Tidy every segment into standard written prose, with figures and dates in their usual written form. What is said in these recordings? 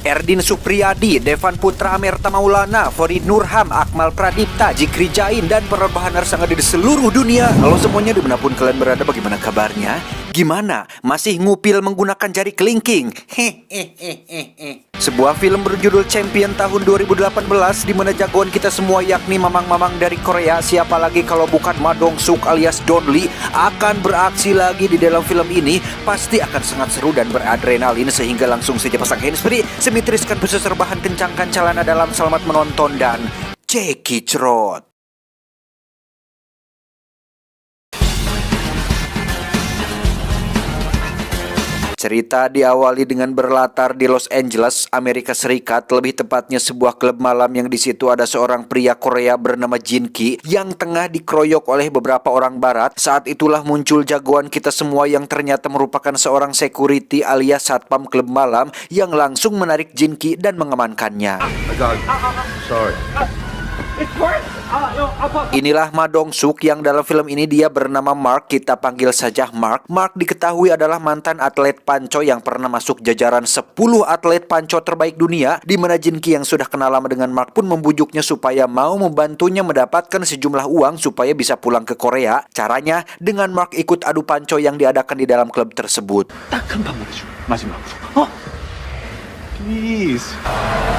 Erdin Supriyadi, Devan Putra Amerta Maulana, Farid Nurham, Akmal Pradipta, Jikri Jain, dan penerbangan yang ada di seluruh dunia. Halo semuanya, dimanapun kalian berada, bagaimana kabarnya? Gimana? Masih ngupil menggunakan jari kelingking? Sebuah film berjudul Champion tahun 2018 di mana jagoan kita semua yakni mamang-mamang dari Korea, siapa lagi kalau bukan Ma Dong-suk alias Don Lee, akan beraksi lagi di dalam film ini. Pasti akan sangat seru dan beradrenalin, sehingga langsung saja pasang handsfree, semitriskan khusus rebahan, kencangkan celana dalam, selamat menonton dan cekicrot. Cerita diawali dengan berlatar di Los Angeles, Amerika Serikat, lebih tepatnya sebuah klub malam yang di situ ada seorang pria Korea bernama Jin Ki yang tengah dikeroyok oleh beberapa orang barat. Saat itulah muncul jagoan kita semua yang ternyata merupakan seorang security alias satpam klub malam yang langsung menarik Jin Ki dan mengamankannya. Sorry. Inilah Ma Dong-suk yang dalam film ini dia bernama Mark, kita panggil saja Mark. Mark diketahui adalah mantan atlet panco yang pernah masuk jajaran 10 atlet panco terbaik dunia, di mana Jin Ki yang sudah kenal lama dengan Mark pun membujuknya supaya mau membantunya mendapatkan sejumlah uang supaya bisa pulang ke Korea. Caranya dengan Mark ikut adu panco yang diadakan di dalam klub tersebut. 딱 한 번만 해줘. 마지막으로. Please.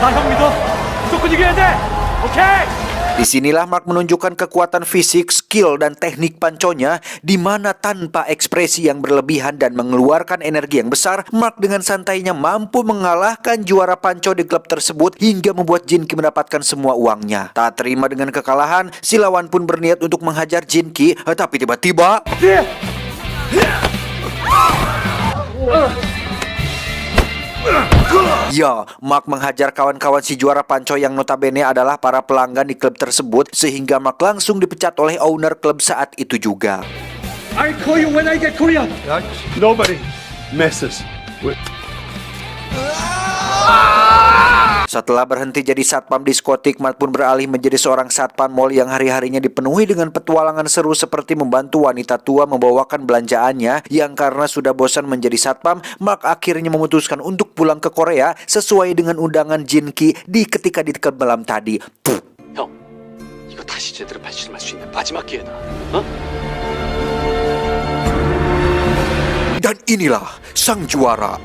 나 형 믿어. 무조건 이겨야 돼. 오케이. Disinilah Mark menunjukkan kekuatan fisik, skill, dan teknik panconya, di mana tanpa ekspresi yang berlebihan dan mengeluarkan energi yang besar, Mark dengan santainya mampu mengalahkan juara panco di klub tersebut hingga membuat Jin Ki mendapatkan semua uangnya. Tak terima dengan kekalahan, si lawan pun berniat untuk menghajar Jin Ki, tapi tiba-tiba ya, Mark menghajar kawan-kawan si juara panco yang notabene adalah para pelanggan di klub tersebut, sehingga Mark langsung dipecat oleh owner klub saat itu juga. I call you when I get Korea. Nobody messes with. Setelah berhenti jadi satpam diskotik, Mark pun beralih menjadi seorang satpam mall yang hari-harinya dipenuhi dengan petualangan seru seperti membantu wanita tua membawakan belanjaannya. Yang karena sudah bosan menjadi satpam, Mark akhirnya memutuskan untuk pulang ke Korea sesuai dengan undangan Jin Ki ketika di klub malam tadi. 형, 이거 다시 제대로 발실할 수 있는 마지막 기회다. Dan inilah sang juara.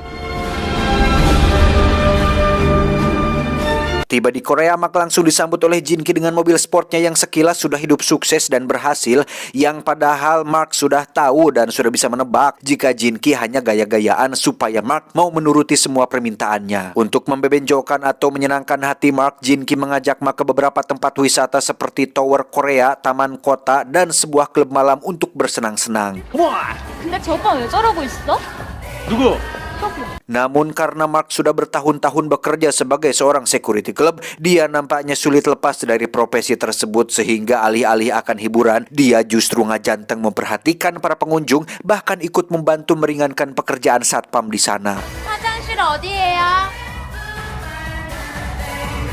Tiba di Korea, Mark langsung disambut oleh Jin Ki dengan mobil sportnya yang sekilas sudah hidup sukses dan berhasil, yang padahal Mark sudah tahu dan sudah bisa menebak jika Jin Ki hanya gaya-gayaan supaya Mark mau menuruti semua permintaannya. Untuk membebenjokan atau menyenangkan hati Mark, Jin Ki mengajak Mark ke beberapa tempat wisata seperti Tower Korea, Taman Kota, dan sebuah klub malam untuk bersenang-senang. 근데 저거 왜 저러고 있어? 누구? Namun karena Mark sudah bertahun-tahun bekerja sebagai seorang security club, dia nampaknya sulit lepas dari profesi tersebut, sehingga alih-alih akan hiburan, dia justru ngajanteng memperhatikan para pengunjung, bahkan ikut membantu meringankan pekerjaan satpam di sana. 화장실 어디예요?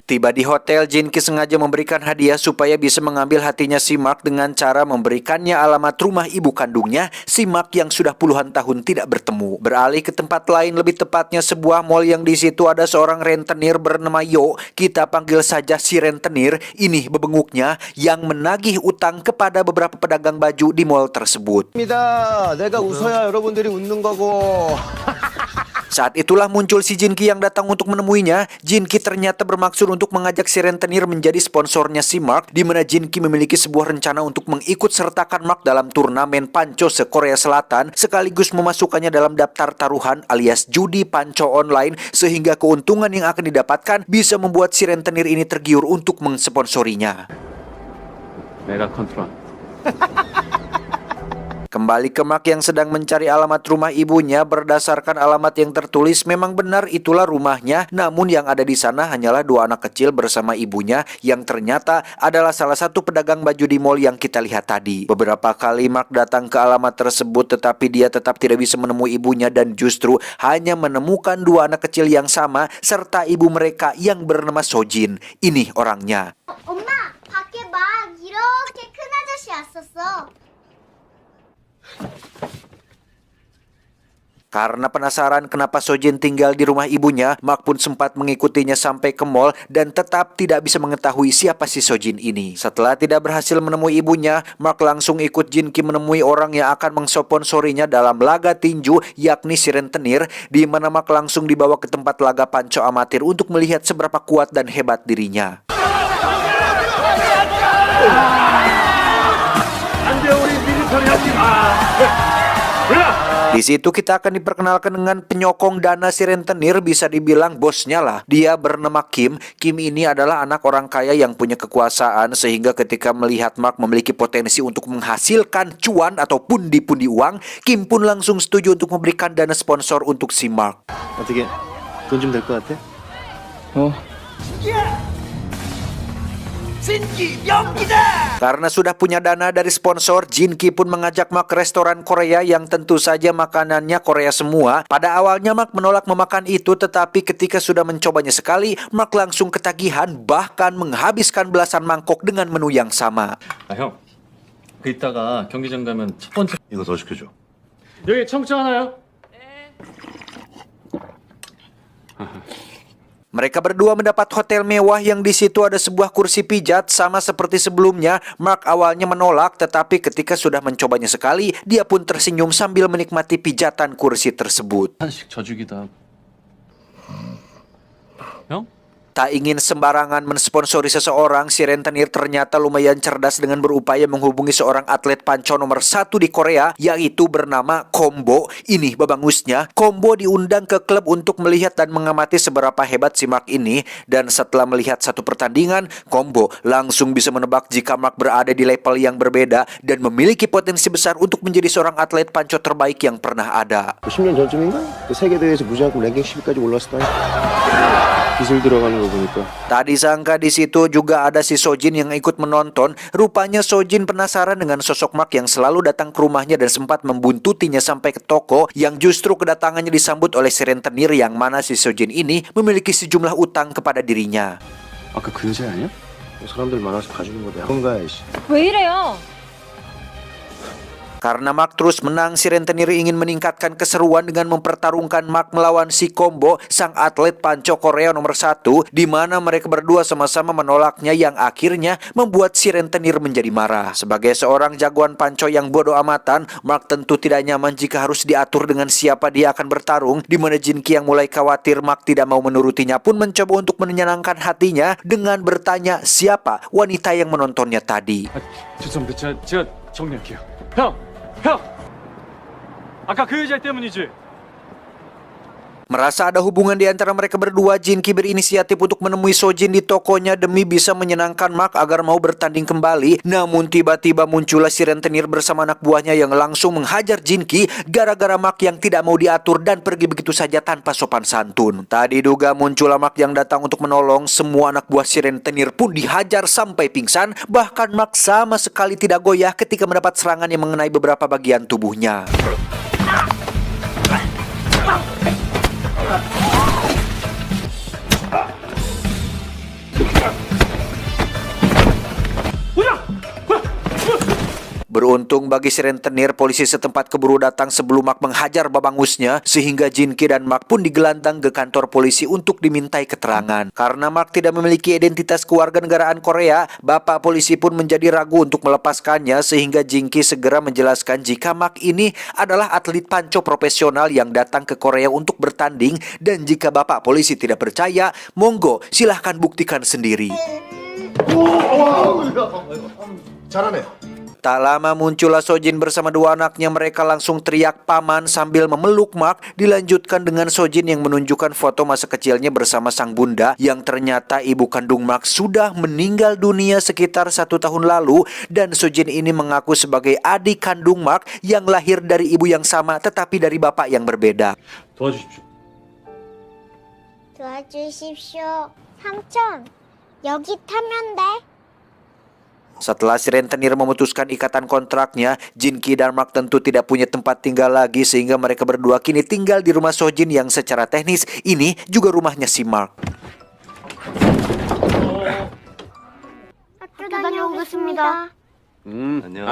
Tiba di hotel, Jin Ki sengaja memberikan hadiah supaya bisa mengambil hatinya si Mark dengan cara memberikannya alamat rumah ibu kandungnya, si Mark yang sudah puluhan tahun tidak bertemu. Beralih ke tempat lain, lebih tepatnya sebuah mall yang di situ ada seorang rentenir bernama Yo, kita panggil saja si rentenir. Ini bebenguknya yang menagih utang kepada beberapa pedagang baju di mall tersebut. 내가 웃어야 여러분들이 웃는 거고. Saat itulah muncul si Jin Ki yang datang untuk menemuinya. Jin Ki ternyata bermaksud untuk mengajak si rentenir menjadi sponsornya si Mark, di mana Jin Ki memiliki sebuah rencana untuk mengikut sertakan Mark dalam turnamen panco se-Korea Selatan, sekaligus memasukkannya dalam daftar taruhan alias judi panco online, sehingga keuntungan yang akan didapatkan bisa membuat si rentenir ini tergiur untuk mensponsorinya. 내가 컨트롤. Kembali ke Mark yang sedang mencari alamat rumah ibunya. Berdasarkan alamat yang tertulis, memang benar itulah rumahnya. Namun yang ada di sana hanyalah dua anak kecil bersama ibunya, yang ternyata adalah salah satu pedagang baju di mall yang kita lihat tadi. Beberapa kali Mark datang ke alamat tersebut, tetapi dia tetap tidak bisa menemui ibunya dan justru hanya menemukan dua anak kecil yang sama serta ibu mereka yang bernama Sojin. Ini orangnya. 엄마, 밖에 막 이렇게 큰 아저씨 왔었어. Karena penasaran kenapa Sojin tinggal di rumah ibunya, Mark pun sempat mengikutinya sampai ke mall dan tetap tidak bisa mengetahui siapa si Sojin ini. Setelah tidak berhasil menemui ibunya, Mark langsung ikut Jin-ki menemui orang yang akan mensponsorinya dalam laga tinju, yakni si rentenir, di mana Mark langsung dibawa ke tempat laga panco amatir untuk melihat seberapa kuat dan hebat dirinya. Di situ kita akan diperkenalkan dengan penyokong dana si rentenir, bisa dibilang bosnya lah. Dia bernama Kim. Kim ini adalah anak orang kaya yang punya kekuasaan, sehingga ketika melihat Mark memiliki potensi untuk menghasilkan cuan atau pundi-pundi uang, Kim pun langsung setuju untuk memberikan dana sponsor untuk si Mark. 어떻게 돈 좀 될 것 같아? Karena sudah punya dana dari sponsor, Jin-ki pun mengajak Mark ke restoran Korea yang tentu saja makanannya Korea semua. Pada awalnya Mark menolak memakan itu, tetapi ketika sudah mencobanya sekali, Mark langsung ketagihan, bahkan menghabiskan belasan mangkok dengan menu yang sama. 아 형, 그 이따가 경기장 가면 첫 번째 이거 더 시켜줘. 여기 청국장 하나요? Mereka berdua mendapat hotel mewah yang di situ ada sebuah kursi pijat. Sama seperti sebelumnya, Mark awalnya menolak, tetapi ketika sudah mencobanya sekali, dia pun tersenyum sambil menikmati pijatan kursi tersebut. 한식 져주기도 하고. 형? Tak ingin sembarangan mensponsori seseorang, si rentenir ternyata lumayan cerdas dengan berupaya menghubungi seorang atlet panco nomor 1 di Korea, yaitu bernama Kombo. Ini babangusnya. Kombo diundang ke klub untuk melihat dan mengamati seberapa hebat si Mark ini. Dan setelah melihat satu pertandingan, Kombo langsung bisa menebak jika Mark berada di level yang berbeda dan memiliki potensi besar untuk menjadi seorang atlet panco terbaik yang pernah ada. 10년 전쯤인가? 그 세계대회에서 무시하고 랭킹 10위까지 올랐었다. 기술 들어가는 거 보니까. Tak disangka di situ juga ada si Sojin yang ikut menonton. Rupanya Sojin penasaran dengan sosok Mark yang selalu datang ke rumahnya dan sempat membuntutinya sampai ke toko, yang justru kedatangannya disambut oleh si rentenir yang mana si Sojin ini memiliki sejumlah utang kepada dirinya. 아까 근세 아니야? 사람들 많아서 봐주는 거다. 뭔가 씨. 왜 이래요? Karena Mark terus menang, si rentenir ingin meningkatkan keseruan dengan mempertarungkan Mark melawan si Kombo, sang atlet panco Korea nomor 1, di mana mereka berdua sama-sama menolaknya, yang akhirnya membuat si rentenir menjadi marah. Sebagai seorang jagoan panco yang bodoh amatan, Mark tentu tidak nyaman jika harus diatur dengan siapa dia akan bertarung, di mana Jin-ki yang mulai khawatir Mark tidak mau menurutinya pun mencoba untuk menyenangkan hatinya dengan bertanya siapa wanita yang menontonnya tadi. 죄송합니다. 제가 정리할게요. 형! 아까 그 여자 때문이지? Merasa ada hubungan di antara mereka berdua, Jin-ki berinisiatif untuk menemui Sojin di tokonya demi bisa menyenangkan Mark agar mau bertanding kembali. Namun tiba-tiba muncullah si rentenir bersama anak buahnya yang langsung menghajar Jin-ki gara-gara Mark yang tidak mau diatur dan pergi begitu saja tanpa sopan santun. Tak diduga muncullah Mark yang datang untuk menolong. Semua anak buah si rentenir pun dihajar sampai pingsan. Bahkan Mark sama sekali tidak goyah ketika mendapat serangan yang mengenai beberapa bagian tubuhnya. Beruntung bagi si rentenir, polisi setempat keburu datang sebelum Mark menghajar babangusnya, sehingga Jin-ki dan Mark pun digelandang ke kantor polisi untuk dimintai keterangan. Karena Mark tidak memiliki identitas kewarganegaraan Korea, bapak polisi pun menjadi ragu untuk melepaskannya, sehingga Jin-ki segera menjelaskan jika Mark ini adalah atlet panco profesional yang datang ke Korea untuk bertanding, dan jika bapak polisi tidak percaya, monggo silahkan buktikan sendiri. 잘하네. Tak lama muncullah Sojin bersama dua anaknya. Mereka langsung teriak paman sambil memeluk Mark. Dilanjutkan dengan Sojin yang menunjukkan foto masa kecilnya bersama sang bunda, yang ternyata ibu kandung Mark sudah meninggal dunia sekitar 1 tahun lalu. Dan Sojin ini mengaku sebagai adik kandung Mark yang lahir dari ibu yang sama tetapi dari bapak yang berbeda. 도와주십시오. 도와주십시오. 삼촌, 여기 타면 돼? Setelah si rentenir memutuskan ikatan kontraknya, Jin-ki dan Mark tentu tidak punya tempat tinggal lagi, sehingga mereka berdua kini tinggal di rumah Sojin yang secara teknis ini juga rumahnya si Mark. 학교 다녀오겠습니다. 안녕.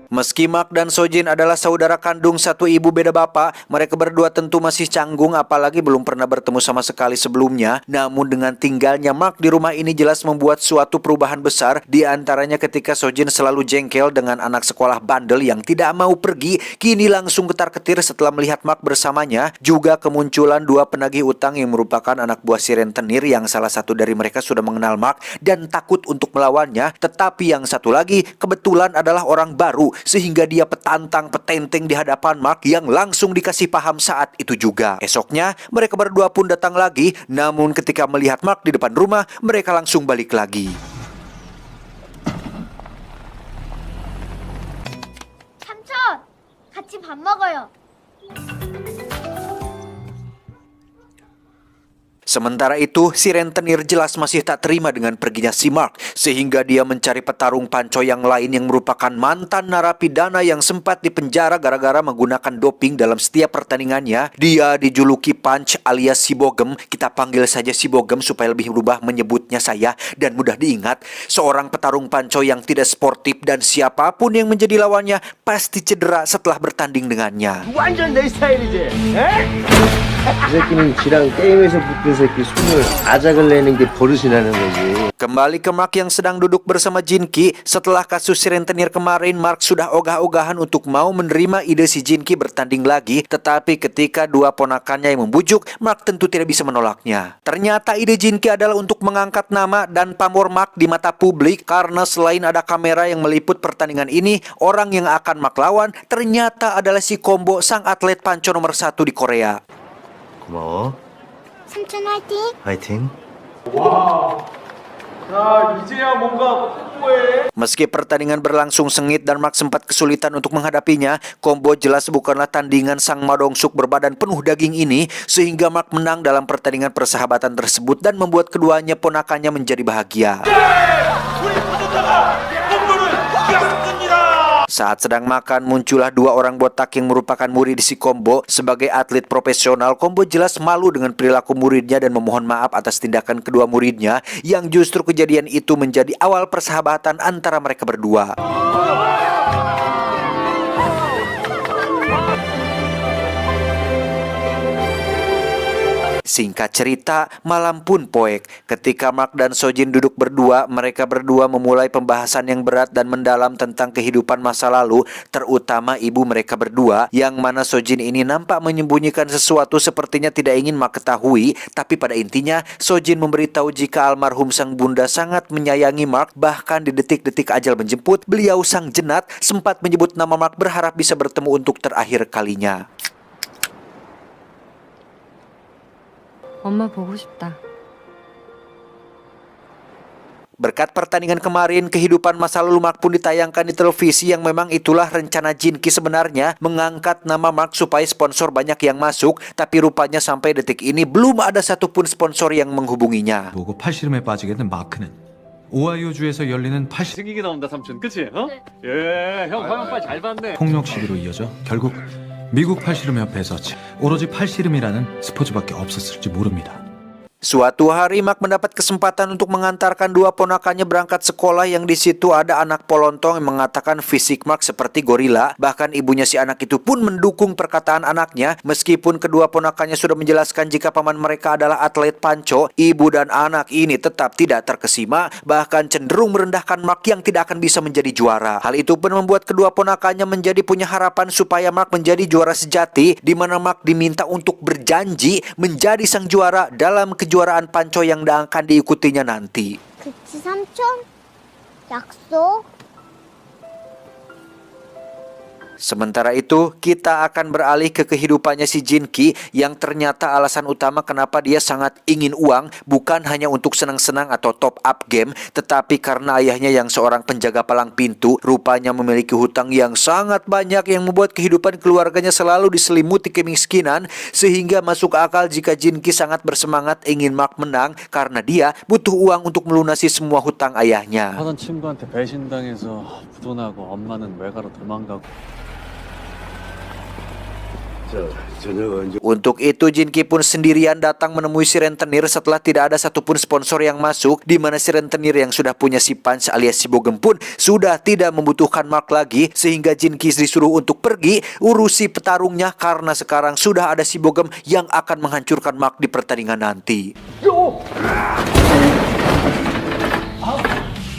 Meski Mark dan Sojin adalah saudara kandung satu ibu beda bapak, mereka berdua tentu masih canggung apalagi belum pernah bertemu sama sekali sebelumnya. Namun dengan tinggalnya Mark di rumah ini jelas membuat suatu perubahan besar, di antaranya ketika Sojin selalu jengkel dengan anak sekolah bandel yang tidak mau pergi, kini langsung ketar-ketir setelah melihat Mark bersamanya. Juga kemunculan dua penagih utang yang merupakan anak buah si rentenir yang salah satu dari mereka sudah mengenal Mark dan takut untuk melawannya, tetapi yang satu lagi kebetulan adalah orang baru sehingga dia petantang petenteng di hadapan Mark yang langsung dikasih paham saat itu juga. Esoknya mereka berdua pun datang lagi, namun ketika melihat Mark di depan rumah mereka langsung balik lagi. 삼촌, 같이 밥 먹어요. Sementara itu, si rentenir jelas masih tak terima dengan perginya si Mark, sehingga dia mencari petarung panco yang lain yang merupakan mantan narapidana yang sempat dipenjara gara-gara menggunakan doping dalam setiap pertandingannya. Dia dijuluki Punch alias si Bogem, kita panggil saja si Bogem supaya lebih berubah menyebutnya saya dan mudah diingat. Seorang petarung panco yang tidak sportif dan siapapun yang menjadi lawannya pasti cedera setelah bertanding dengannya. 완전 내 스타일이지. 이 새끼는 지랑 게임에서 붙은 새끼 숨을 아작을 내는 게 버릇이라는 거지. Kembali ke Mark yang sedang duduk bersama Jinki. Setelah kasus si rentenir kemarin, Mark sudah ogah-ogahan untuk mau menerima ide si Jinki bertanding lagi. Tetapi ketika dua ponakannya yang membujuk, Mark tentu tidak bisa menolaknya. Ternyata ide Jinki adalah untuk mengangkat nama dan pamor Mark di mata publik. Karena selain ada kamera yang meliput pertandingan ini, orang yang akan Mark lawan ternyata adalah si Kombo, sang atlet panco nomor 1 di Korea. 고마워. 삼촌 화이팅! 파이팅. Meski pertandingan berlangsung sengit dan Mark sempat kesulitan untuk menghadapinya, Kombo jelas bukanlah tandingan sang madongsuk berbadan penuh daging ini, sehingga Mark menang dalam pertandingan persahabatan tersebut dan membuat keduanya ponakannya menjadi bahagia. Saat sedang makan, muncullah dua orang botak yang merupakan murid si Kombo. Sebagai atlet profesional, Kombo jelas malu dengan perilaku muridnya dan memohon maaf atas tindakan kedua muridnya, yang justru kejadian itu menjadi awal persahabatan antara mereka berdua. Singkat cerita, malam pun poek. Ketika Mark dan Sojin duduk berdua, mereka berdua memulai pembahasan yang berat dan mendalam tentang kehidupan masa lalu, terutama ibu mereka berdua, yang mana Sojin ini nampak menyembunyikan sesuatu sepertinya tidak ingin Mark ketahui, tapi pada intinya Sojin memberitahu jika almarhum sang bunda sangat menyayangi Mark, bahkan di detik-detik ajal menjemput, beliau sang jenat sempat menyebut nama Mark berharap bisa bertemu untuk terakhir kalinya. 엄마 보고 싶다. Berkat pertandingan kemarin, kehidupan masa lalu Mark pun ditayangkan di televisi, yang memang itulah rencana Jinki sebenarnya, mengangkat nama Mark supaya sponsor banyak yang masuk, tapi rupanya sampai detik ini belum ada satupun sponsor yang menghubunginya. 보고 팔씨름에 빠지게 된 마크는 오하이오주에서 열리는 팔씨름 승기가 나온다 삼촌, 그치? 어? 예, 형 화면빨 잘 봤네. 폭력 시기로 이어져 결국 미국 팔씨름협회에서 오로지 팔씨름이라는 스포츠밖에 없었을지 모릅니다. Suatu hari Mark mendapat kesempatan untuk mengantarkan dua ponakannya berangkat sekolah, yang di situ ada anak polontong yang mengatakan fisik Mark seperti gorila. Bahkan ibunya si anak itu pun mendukung perkataan anaknya. Meskipun kedua ponakannya sudah menjelaskan jika paman mereka adalah atlet panco, ibu dan anak ini tetap tidak terkesima, bahkan cenderung merendahkan Mark yang tidak akan bisa menjadi juara. Hal itu pun membuat kedua ponakannya menjadi punya harapan supaya Mark menjadi juara sejati, di mana Mark diminta untuk berjanji menjadi sang juara dalam kejuaraan panco yang akan diikutinya nanti. 그치 삼촌? 약속? Sementara itu, kita akan beralih ke kehidupannya si Jinki, yang ternyata alasan utama kenapa dia sangat ingin uang bukan hanya untuk senang-senang atau top up game, tetapi karena ayahnya yang seorang penjaga palang pintu rupanya memiliki hutang yang sangat banyak, yang membuat kehidupan keluarganya selalu diselimuti kemiskinan, sehingga masuk akal jika Jinki sangat bersemangat ingin Mark menang karena dia butuh uang untuk melunasi semua hutang ayahnya. 하던 친구한테 배신당해서 부도나고 엄마는 외가로 도망가고. 저녁 언제 Untuk itu Jinki pun sendirian datang menemui si rentenir setelah tidak ada satupun sponsor yang masuk, di mana si rentenir yang sudah punya si Punch alias si Bogem pun sudah tidak membutuhkan Mark lagi, sehingga Jinki disuruh untuk pergi urusi petarungnya karena sekarang sudah ada si Bogem yang akan menghancurkan Mark di pertandingan nanti.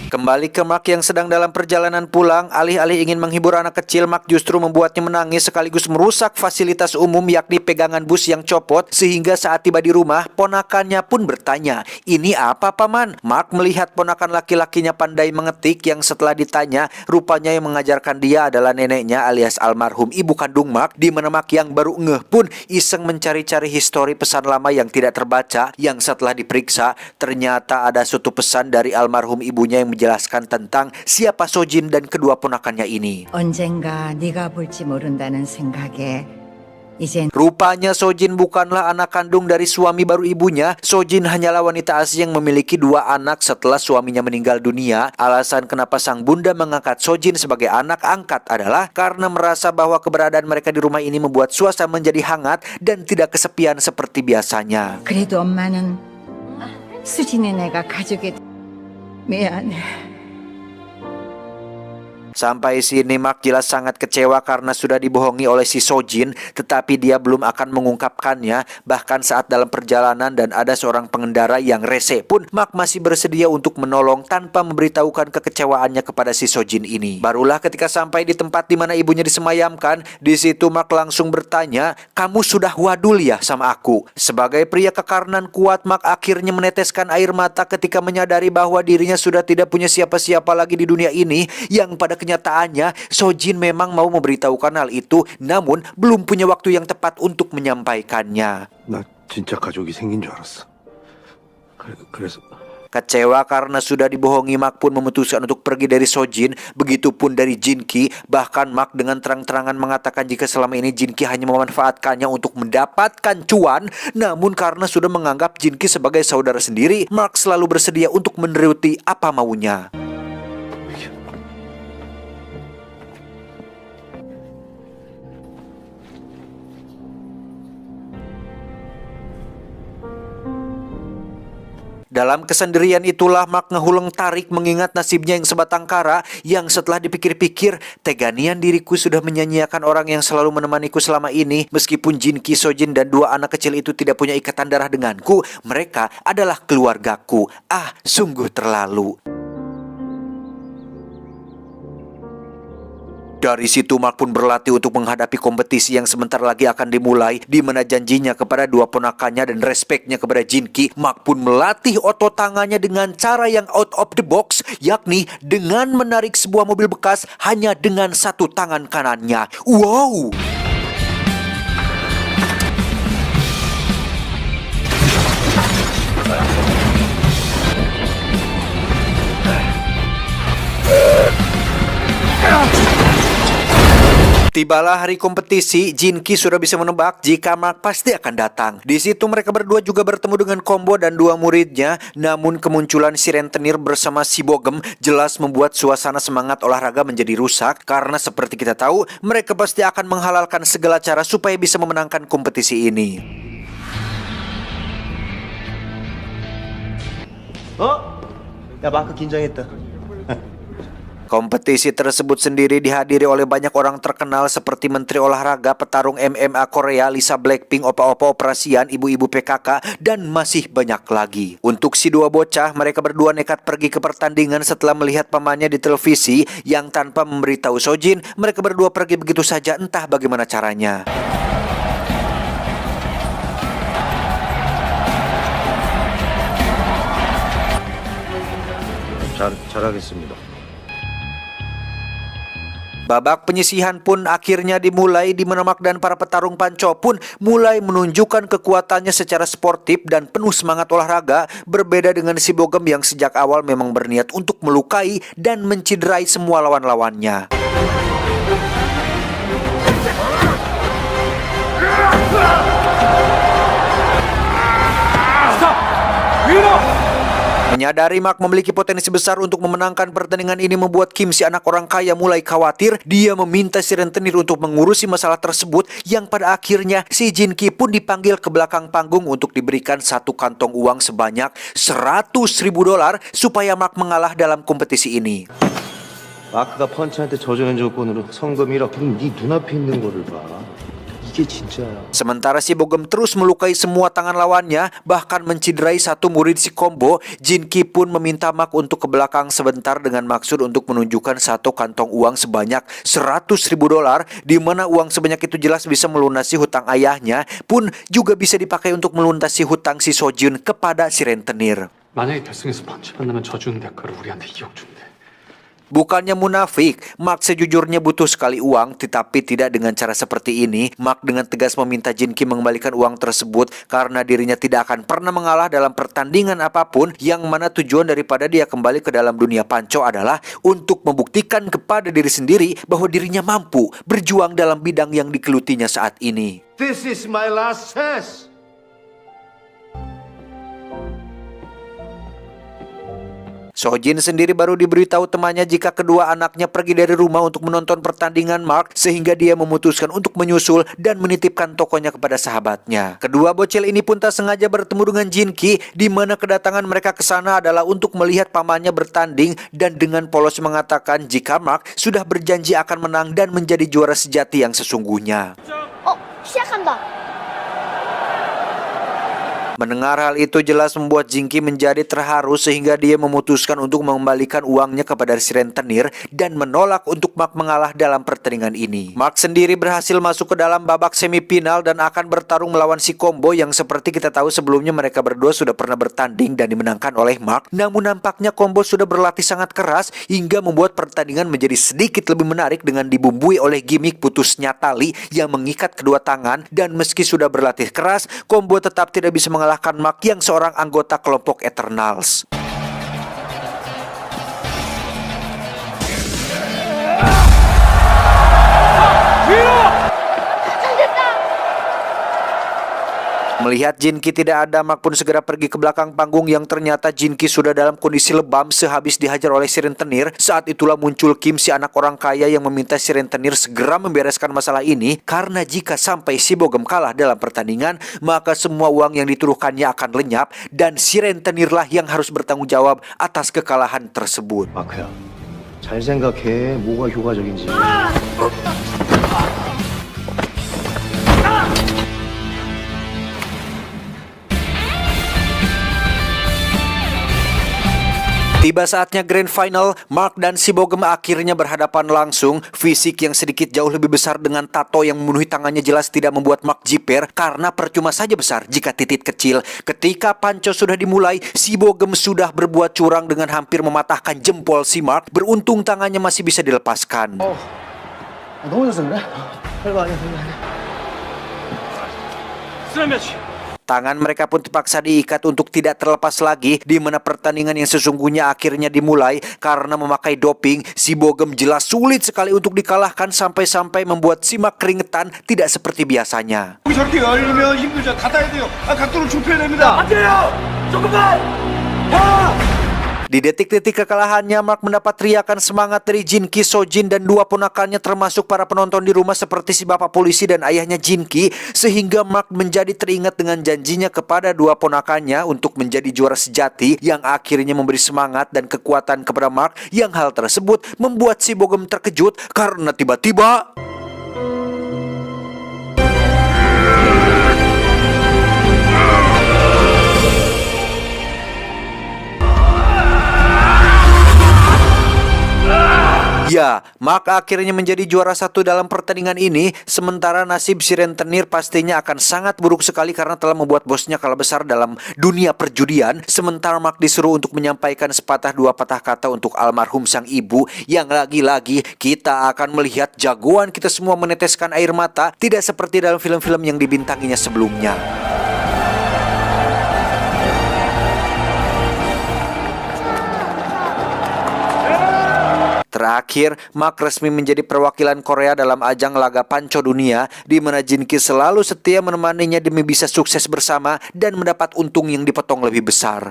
Kembali ke Mark yang sedang dalam perjalanan pulang, alih-alih ingin menghibur anak kecil, Mark justru membuatnya menangis sekaligus merusak fasilitas umum yakni pegangan bus yang copot, sehingga saat tiba di rumah, ponakannya pun bertanya, "Ini apa, Paman?" Mark melihat ponakan laki-lakinya pandai mengetik yang setelah ditanya, rupanya yang mengajarkan dia adalah neneknya alias almarhum ibu kandung Mark, di mana Mark yang baru ngeh pun iseng mencari-cari histori pesan lama yang tidak terbaca, yang setelah diperiksa, ternyata ada suatu pesan dari almarhum ibunya yang menjelaskan tentang siapa Sojin dan kedua ponakannya ini. 언젠가 네가 볼지 모른다는 생각에 이젠 Rupanya Sojin bukanlah anak kandung dari suami baru ibunya. Sojin hanyalah wanita asli yang memiliki 2 anak setelah suaminya meninggal dunia. Alasan kenapa sang bunda mengangkat Sojin sebagai anak angkat adalah karena merasa bahwa keberadaan mereka di rumah ini membuat suasana menjadi hangat dan tidak kesepian seperti biasanya. 그래도 엄마는 수진이 내가 가족이 미안해. Sampai sini Mark jelas sangat kecewa karena sudah dibohongi oleh si Sojin, tetapi dia belum akan mengungkapkannya. Bahkan saat dalam perjalanan dan ada seorang pengendara yang rese pun, Mark masih bersedia untuk menolong tanpa memberitahukan kekecewaannya kepada si Sojin ini. Barulah ketika sampai di tempat di mana ibunya disemayamkan, di situ Mark langsung bertanya, "Kamu sudah wadul ya sama aku?" Sebagai pria kekarenan kuat, Mark akhirnya meneteskan air mata ketika menyadari bahwa dirinya sudah tidak punya siapa-siapa lagi di dunia ini, yang pada kenyataannya Sojin memang mau memberitahukan hal itu, namun belum punya waktu yang tepat untuk menyampaikannya. 나 진짜 가족이 생긴 줄 알았어. 그래서 Kecewa karena sudah dibohongi, Mark pun memutuskan untuk pergi dari Sojin, begitupun dari Jinki. Bahkan Mark dengan terang-terangan mengatakan jika selama ini Jinki hanya memanfaatkannya untuk mendapatkan cuan, namun karena sudah menganggap Jinki sebagai saudara sendiri, Mark selalu bersedia untuk menuruti apa maunya. Dalam kesendirian itulah Mark ngehuleng tarik mengingat nasibnya yang sebatang kara, yang setelah dipikir-pikir, teganian diriku sudah menyanyiakan orang yang selalu menemaniku selama ini. Meskipun Jinki, Sojin, dan 2 anak kecil itu tidak punya ikatan darah denganku, mereka adalah keluargaku. Ah, sungguh terlalu. Dari situ Mark pun berlatih untuk menghadapi kompetisi yang sebentar lagi akan dimulai, di mana janjinya kepada 2 ponakannya dan respeknya kepada Jinki, Mark pun melatih otot tangannya dengan cara yang out of the box, yakni dengan menarik sebuah mobil bekas hanya dengan 1 tangan kanannya. Wow! Tibalah hari kompetisi, Jinki sudah bisa menebak jika Mark pasti akan datang. Di situ mereka berdua juga bertemu dengan Combo dan 2 muridnya. Namun kemunculan si rentenir bersama si Bogem jelas membuat suasana semangat olahraga menjadi rusak, karena seperti kita tahu, mereka pasti akan menghalalkan segala cara supaya bisa memenangkan kompetisi ini. 야 마크 긴장했다. Kompetisi tersebut sendiri dihadiri oleh banyak orang terkenal seperti Menteri Olahraga, petarung MMA Korea, Lisa Blackpink, opa-opa operasian, ibu-ibu PKK, dan masih banyak lagi. Untuk si 2 bocah, mereka berdua nekat pergi ke pertandingan setelah melihat pamannya di televisi yang tanpa memberitahu Sojin, mereka berdua pergi begitu saja entah bagaimana caranya. 잘하겠습니다. Babak penyisihan pun akhirnya dimulai, di mana Mark dan para petarung panco pun mulai menunjukkan kekuatannya secara sportif dan penuh semangat olahraga, berbeda dengan si Bogem yang sejak awal memang berniat untuk melukai dan menciderai semua lawan-lawannya. Menyadari Mark memiliki potensi besar untuk memenangkan pertandingan ini membuat Kim si anak orang kaya mulai khawatir. Dia meminta si rentenir untuk mengurusi masalah tersebut yang pada akhirnya si Jin Ki pun dipanggil ke belakang panggung untuk diberikan satu kantong uang sebanyak $100.000 supaya Mark mengalah dalam kompetisi ini. 마크가 펀치한테 져주는 조건으로 성금 1억. 그럼 네 눈앞에 있는 거를 봐. 이게 진짜야. Sementara si Bogem terus melukai semua tangan lawannya, bahkan menciderai satu murid si Combo, Jin Ki pun meminta Mark untuk ke belakang sebentar dengan maksud untuk menunjukkan satu kantong uang sebanyak $100.000, di mana uang sebanyak itu jelas bisa melunasi hutang ayahnya, pun juga bisa dipakai untuk melunasi hutang si Sojun kepada si rentenir. 만약에 결승에서 펀치 만나면 져주는 대가로 우리한테 2억 준대. Bukannya munafik, Mark sejujurnya butuh sekali uang, tetapi tidak dengan cara seperti ini. Mark dengan tegas meminta Jin Ki mengembalikan uang tersebut karena dirinya tidak akan pernah mengalah dalam pertandingan apapun, yang mana tujuan daripada dia kembali ke dalam dunia panco adalah untuk membuktikan kepada diri sendiri bahwa dirinya mampu berjuang dalam bidang yang digelutinya saat ini. This is my last chance. Sojin sendiri baru diberitahu temannya jika kedua anaknya pergi dari rumah untuk menonton pertandingan Mark, sehingga dia memutuskan untuk menyusul dan menitipkan tokonya kepada sahabatnya. Kedua bocil ini pun tak sengaja bertemu dengan Jin Ki, di mana kedatangan mereka ke sana adalah untuk melihat pamannya bertanding, dan dengan polos mengatakan jika Mark sudah berjanji akan menang dan menjadi juara sejati yang sesungguhnya. 시작한다. Mendengar hal itu jelas membuat Jin Ki menjadi terharu, sehingga dia memutuskan untuk mengembalikan uangnya kepada si rentenir dan menolak untuk Mark mengalah dalam pertandingan ini. Mark sendiri berhasil masuk ke dalam babak semifinal dan akan bertarung melawan si Combo yang seperti kita tahu sebelumnya mereka berdua sudah pernah bertanding dan dimenangkan oleh Mark. Namun nampaknya Combo sudah berlatih sangat keras hingga membuat pertandingan menjadi sedikit lebih menarik dengan dibumbui oleh gimmick putusnya tali yang mengikat kedua tangan, dan meski sudah berlatih keras, Combo tetap tidak bisa mengalahkan Mark yang seorang anggota kelompok Eternals. Melihat Jin Ki tidak ada, Mark pun segera pergi ke belakang panggung, yang ternyata Jin Ki sudah dalam kondisi lebam sehabis dihajar oleh si rentenir. Saat itulah muncul Kim si anak orang kaya yang meminta si rentenir segera membereskan masalah ini, karena jika sampai si Bogem kalah dalam pertandingan, maka semua uang yang dituduhkannya akan lenyap dan si rentenirlah yang harus bertanggung jawab atas kekalahan tersebut. 마크야, 잘 생각해. 뭐가 효과적인지. Tiba saatnya grand final, Mark dan si Bogem akhirnya berhadapan langsung. Fisik yang sedikit jauh lebih besar dengan tato yang memenuhi tangannya jelas tidak membuat Mark jiper, karena percuma saja besar jika titik kecil. Ketika panco sudah dimulai, si Bogem sudah berbuat curang dengan hampir mematahkan jempol si Mark. Beruntung tangannya masih bisa dilepaskan. 너무 졌어 그래? 별거 아니야, 별거 아니야. 스매치. Tangan mereka pun terpaksa diikat untuk tidak terlepas lagi, di mana pertandingan yang sesungguhnya akhirnya dimulai. Karena memakai doping, si Bogem jelas sulit sekali untuk dikalahkan, sampai-sampai membuat si Mark keringetan tidak seperti biasanya. 저렇게 열리면 힘들죠. 닫아야 돼요. 각도를 좁혀야 됩니다. 안 돼요. 조금만. Di detik-detik kekalahannya, Mark mendapat teriakan semangat dari Jin Ki, Sojin, dan dua ponakannya, termasuk para penonton di rumah seperti si bapak polisi dan ayahnya Jin Ki, sehingga Mark menjadi teringat dengan janjinya kepada dua ponakannya untuk menjadi juara sejati, yang akhirnya memberi semangat dan kekuatan kepada Mark, yang hal tersebut membuat si Bogem terkejut karena tiba-tiba ya, Mark akhirnya menjadi juara satu dalam pertandingan ini. Sementara nasib si rentenir pastinya akan sangat buruk sekali karena telah membuat bosnya kalah besar dalam dunia perjudian. Sementara Mark disuruh untuk menyampaikan sepatah dua patah kata untuk almarhum sang ibu, yang lagi-lagi kita akan melihat jagoan kita semua meneteskan air mata, tidak seperti dalam film-film yang dibintanginya sebelumnya. Terakhir, Mark resmi menjadi perwakilan Korea dalam ajang laga panco dunia, di mana Jin Ki selalu setia menemaninya demi bisa sukses bersama dan mendapat untung yang dipotong lebih besar.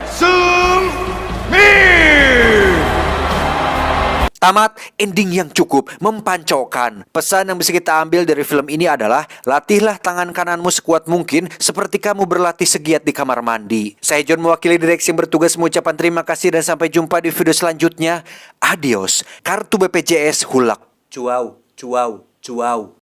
Tamat, ending yang cukup mempancaukan. Pesan yang bisa kita ambil dari film ini adalah latihlah tangan kananmu sekuat mungkin seperti kamu berlatih segiat di kamar mandi. Saya John mewakili direksi yang bertugas mengucapkan terima kasih dan sampai jumpa di video selanjutnya. Adios. Kartu BPJS Hulak. Cuau, cuau, cuau.